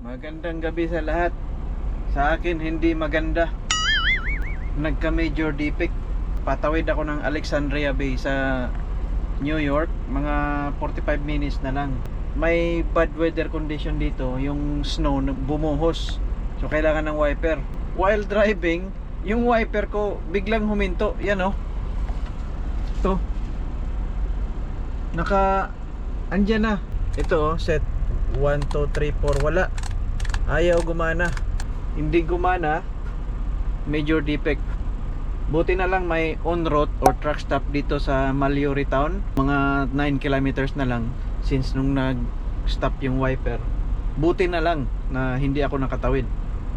Magandang gabi sa lahat. Sa akin hindi maganda. Nagka-major defect. Patawid ako ng Alexandria Bay sa New York. Mga 45 minutes na lang. May bad weather condition dito. Yung snow bumuhos. So kailangan ng wiper. While driving, yung wiper ko biglang huminto. Yan oh. Ito. Andyan na. Ito oh, set 1, 2, 3, 4. Wala. Ayaw gumana. Hindi gumana. Major defect. Buti na lang may on-road or truck stop dito sa Mallory Town. Mga 9 kilometers na lang since nung nag-stop yung wiper. Buti na lang na hindi ako nakatawid.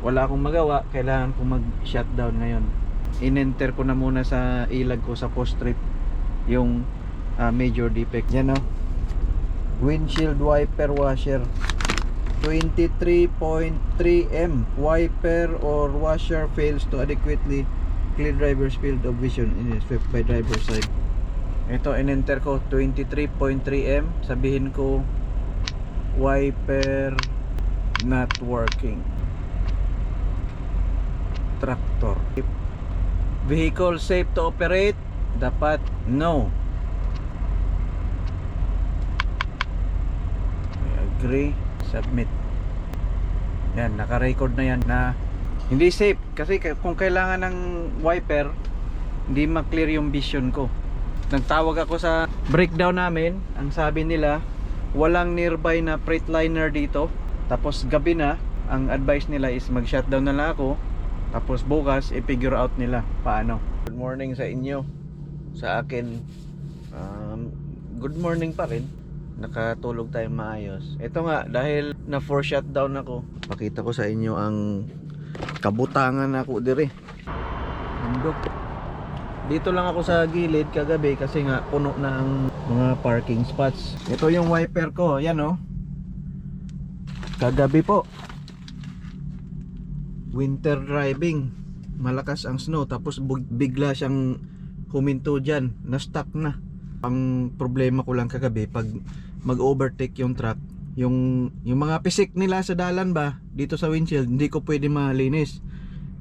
Wala akong magawa. Kailangan kong mag-shutdown ngayon. In-enter ko na muna sa ilag ko sa post trip yung major defect. Yan o. Windshield wiper washer. 23.3M wiper or washer fails to adequately clear driver's field of vision in swept by driver's side. Ito in-enter ko 23.3M. Sabihin ko wiper not working. Tractor. Vehicle safe to operate? Dapat no. I agree. Submit. Yan, naka-record na yan na hindi safe kasi kung kailangan ng wiper hindi ma-clear yung vision ko. Nagtawag ako sa breakdown namin. Ang sabi nila walang nearby na Freightliner dito. Tapos gabi na, ang advice nila is mag-shutdown na lang ako. Tapos bukas i-figure out nila paano. Good morning sa inyo. Sa akin good morning pa rin. Nakatulog tayong maayos. Ito nga, dahil na for shutdown ako, pakita ko sa inyo ang kabutangan ako dire. Bundok. Dito lang ako sa gilid kagabi kasi nga puno na ang mga parking spots. Ito yung wiper ko, yan oh. Kagabi po. Winter driving. Malakas ang snow tapos bigla siyang huminto dyan. Na-stuck na. Ang problema ko lang kagabi pag mag-overtake yung truck, yung mga pisik nila sa dalan ba dito sa windshield, hindi ko pwede malinis.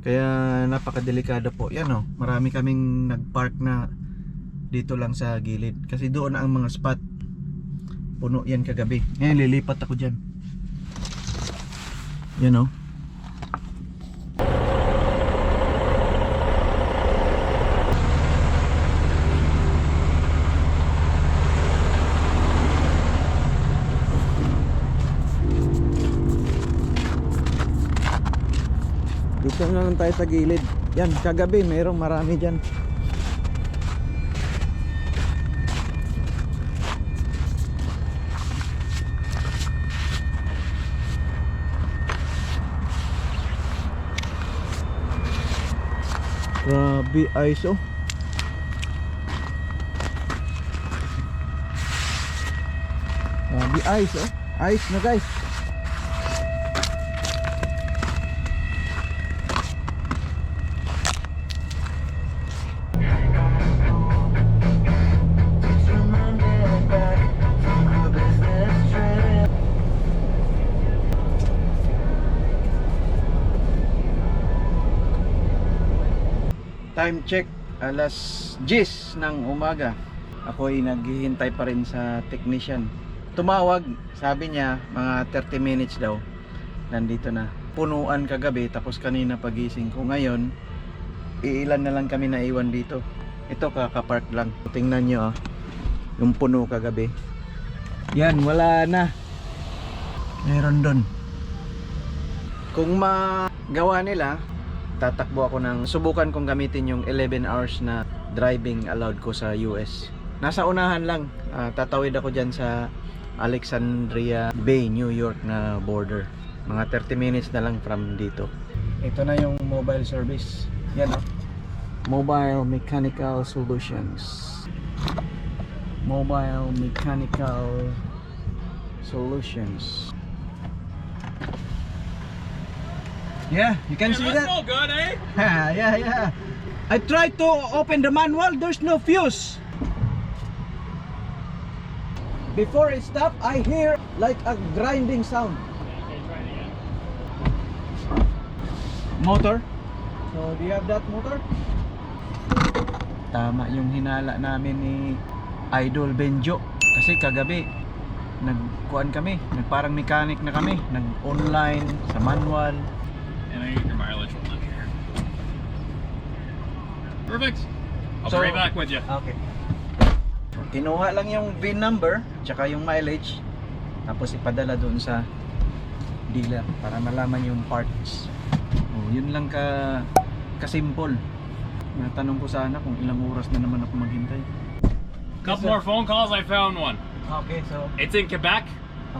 Kaya napakadelikado po. Yan oh, marami kaming nagpark na dito lang sa gilid kasi doon ang mga spot. Puno yan kagabi. Ngayon lilipat ako dyan. Yan oh. Dito na lang tayo sa gilid. Yan, kagabi mayroong marami dyan. Grabe, ice oh. Grabe, ice oh. Ice na guys. Time check, alas 10 ng umaga. Ako ay naghihintay pa rin sa technician. Tumawag, sabi niya mga 30 minutes daw. Nandito na. Punuan kagabi tapos kanina pagising ko. Ngayon, iilan na lang kami naiwan dito. Ito kakapark lang. Tingnan nyo yung puno kagabi. Yan, wala na. Meron doon. Kung magawa nila, tatakbo ako ng subukan kong gamitin yung 11 hours na driving allowed ko sa US. Nasa unahan lang. Tatawid ako dyan sa Alexandria Bay, New York na border. Mga 30 minutes na lang from dito. Ito na yung mobile service. Yan oh. Mobile Mechanical Solutions. Mobile Mechanical Solutions. Yeah, you can see that. That's no good, eh? Yeah. I tried to open the manual, there's no fuse. Before it stopped, I hear like a grinding sound. Okay, try it again. motor. So, do you have that motor? Tama yung hinala namin ni Idol Benjo. Kasi kagabi, nagkuhan kami. Nagparang mechanic na kami. Nag-online, sa manual. And I get your mileage while I'm here. Perfect. I'll So- be right back with you. Okay. Kinuha lang yung VIN number, tsaka yung mileage. Tapos ipadala doon sa dealer para malaman yung parts. Oh, yun lang ka-simple. Natanong ko sana kung ilang oras na naman ako maghintay. Couple more phone calls. I found one. Okay, so It's in Quebec.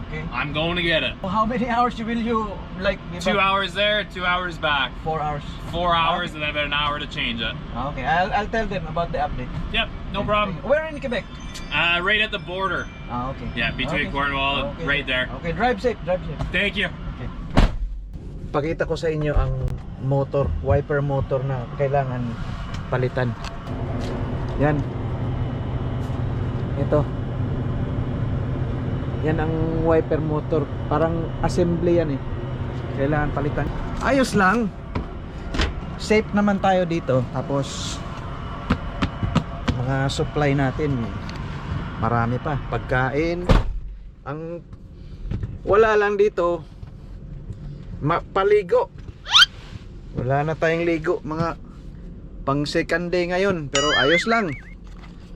okay. I'm going to get it. How many hours will you like? 2 hours there, 2 hours back. 4 hours. 4 hours and then about an hour to change it. Okay, I'll tell them about the update. Yep, no problem. Where in Quebec? Right at the border. Okay. Yeah, between Cornwall and right there. Okay, drive safe, drive safe. Thank you. Pakita ko sa inyo ang motor, wiper motor na kailangan palitan. Yan. Ito. Yan ang wiper motor. Parang assembly yan eh. Kailangan palitan. Ayos lang. Safe naman tayo dito. Tapos mga supply natin marami pa. Pagkain. Ang wala lang dito paligo. Wala na tayong ligo, mga pang second day ngayon, pero ayos lang.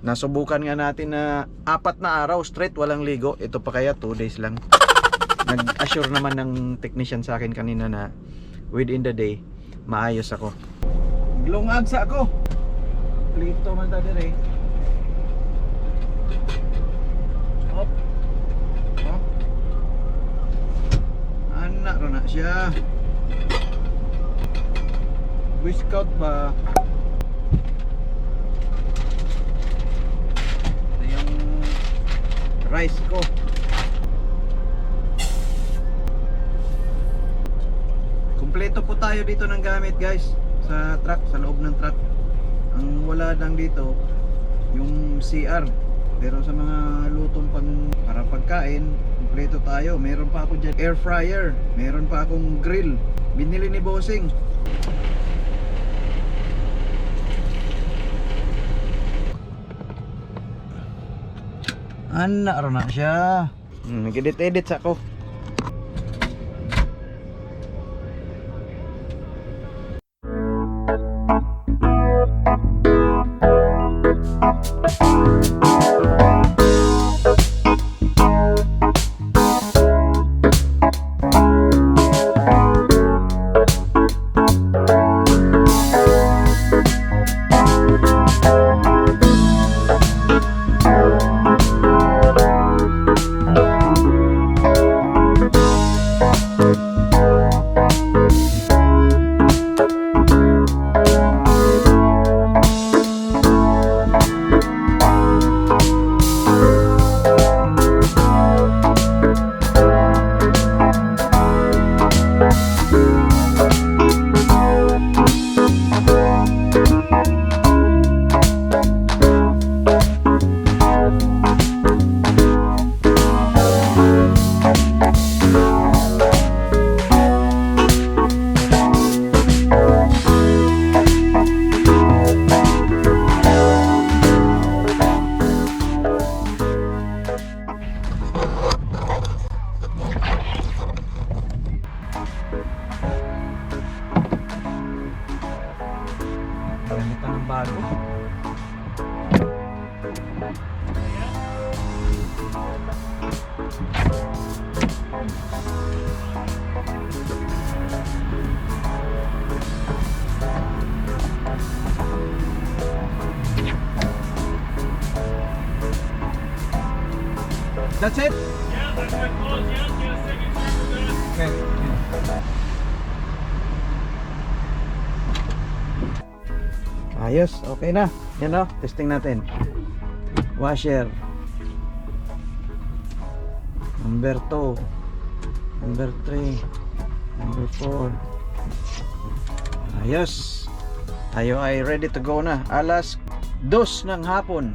Nasubukan nga natin na 4 na araw straight walang ligo. Ito pa kaya 2 days lang. Nag-assure naman ng technician sa akin kanina na within the day maayos ako. Glungag sa ako. Plito man ta dire. Hop. Hop. Anak ro na siya. Scout ba? Ito yung rice ko. Kumpleto po tayo dito ng gamit guys sa truck, sa loob ng truck. Ang wala lang dito yung CR. Pero sa mga lutong para pagkain, kumpleto tayo. Meron pa ako dyan air fryer, meron pa akong grill. Binili ni Bossing. Anak ro na siya. Nag-edit-edit sa ako. Gamitan ng bago. That's it? Yeah, that's my close. Yeah, get a signature. Okay. Ayos, okay na. Yan o, testing natin. Washer. Number 2. Number 3. Number 4. Ayos. Tayo ay ready to go na. Alas 2 ng hapon.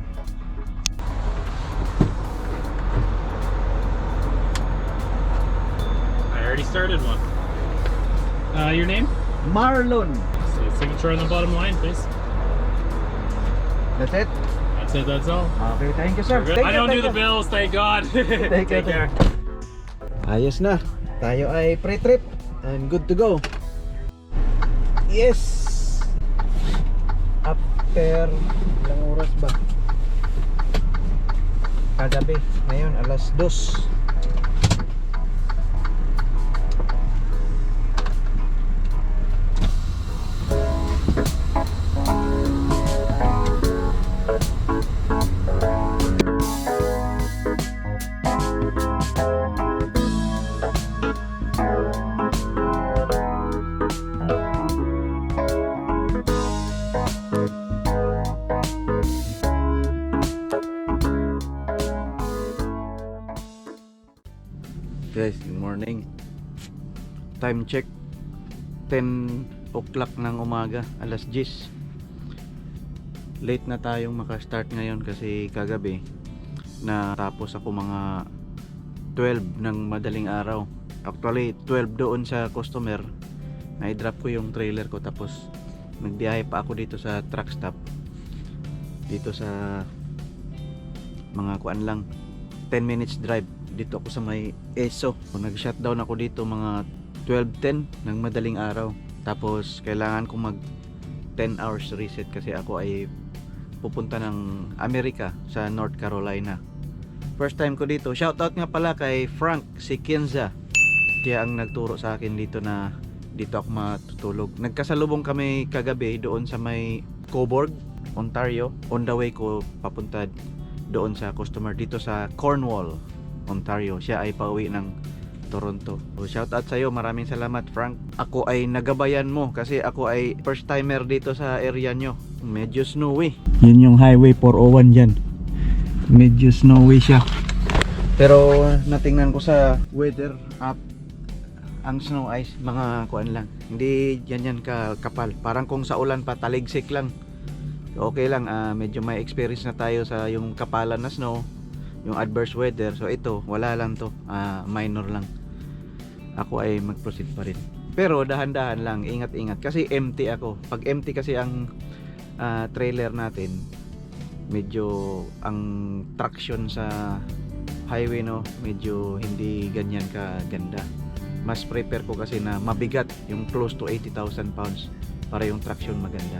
I already started one. Your name? Marlon. So signature on the bottom line, please. That's it? That's it, that's all. Okay, thank you sir. Good. Thank I you, don't do thank the you. bills, thank God. Take care. Ayos na. Tayo ay pre-trip and good to go. Yes! After ilang oras ba? Kagabi. Ngayon alas 2. Guys, good morning. Time check 10 o'clock ng umaga, alas 10. Late na tayong maka-start ngayon kasi kagabi na tapos ako mga 12 ng madaling araw. Actually 12 doon sa customer. Na-drop ko yung trailer ko tapos nagbiyahe pa ako dito sa truck stop. Dito sa mga kuan lang 10 minutes drive dito ako sa may ESO. Nag-shutdown ako dito mga 12:10 ng madaling araw. Tapos kailangan ko mag 10 hours reset kasi ako ay pupunta ng Amerika sa North Carolina. First time ko dito. Shoutout nga pala kay Frank Sikenza. Siya ang nagturo sa akin dito na dito ako matutulog. Nagkasalubong kami kagabi doon sa may Cobourg, Ontario. On the way ko papunta doon sa customer dito sa Cornwall, Ontario. Siya ay pauwi ng Toronto. So, shout out sa iyo. Maraming salamat, Frank. Ako ay nagabayan mo kasi ako ay first timer dito sa area nyo. Medyo snowy. Yun yung highway 401 dyan. Medyo snowy siya. Pero natingnan ko sa weather app, ang snow ice mga kuan lang. Hindi yan kapal. Parang kung sa ulan pa taligsik lang. Okay lang, medyo may experience na tayo sa yung kapalan na snow, yung adverse weather. So ito, wala lang to, minor lang. Ako ay mag-proceed pa rin. Pero dahan-dahan lang, ingat-ingat kasi empty ako. Pag empty kasi ang trailer natin, medyo ang traction sa highway no, medyo hindi ganyan kaganda. Mas prepare ko kasi na mabigat, yung close to 80,000 pounds para yung traction maganda.